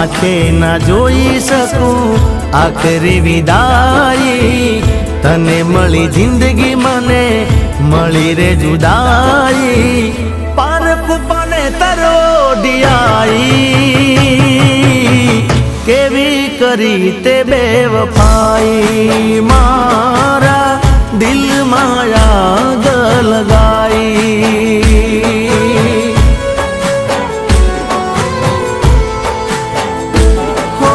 आंखे ना जोई सकूं आखरी विदाई तने मળી जिंदगी मने मળી रे जुदाई पारख पाने तरोडियाई केवी करी ते बेवफाई मारा दिल माया लगाई हो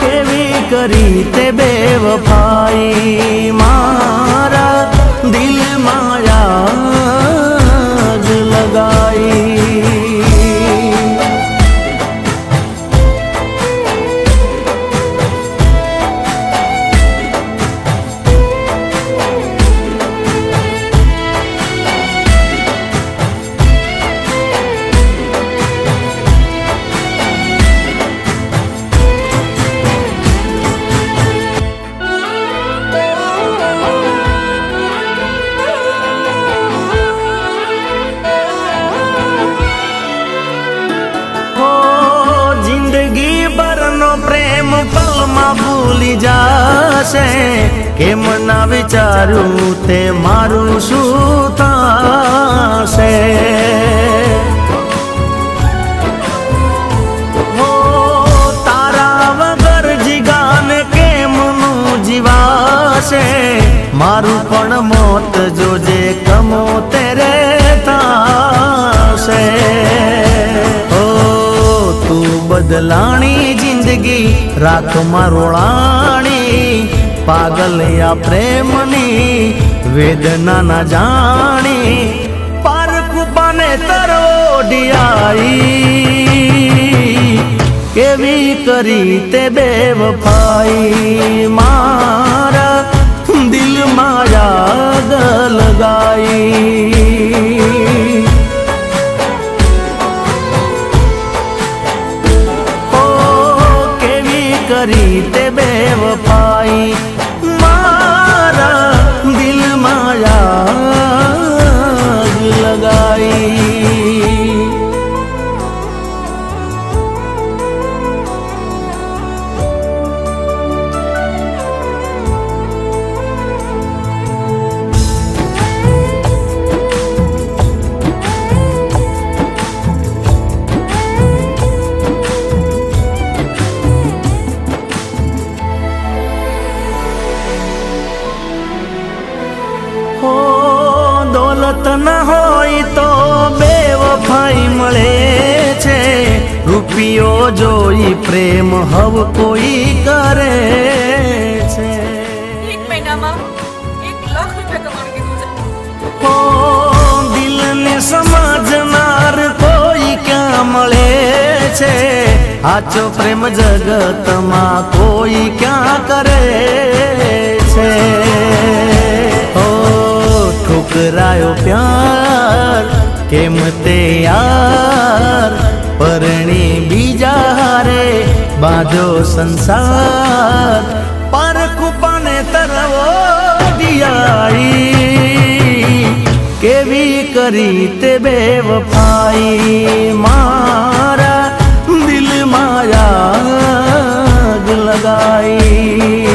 केवी करी ते बेवफाई मारा दिल माया लगाई प्रेम पलमा भूली जाशे केम ना विचारू ते मारू शू थाशे हो तारा वगर जीगाने केमनु जीवाशे मारू पण मोत जोजे कमो तेरे थाशे तू बदलाणी जिंदगी राख मारोळाणी पागल या प्रेमनी वेदना ना जाणी पारख पाने तरोडियाई केवी करी ते बेवफाई मारा दिल माया लगाई करी ते बेवफाई मारा दिल माया लगाई दौलत न होई तो बेवफाई मळे छे रूपियो जोई प्रेम हव कोई करे छे एक महीना में 1 लाख रुपया कमाण कीधुं छे हो दिल ने समझनार कोई क्या मळे छे आचो प्रेम जगत मा कोई क्या करे छे ठुकरायो प्यार केम ते यार परणी बीजा हारे बांधो संसार पारख पाने तरवो दियाई केवी करी ते बेवफाई मारा दिल माया लगाई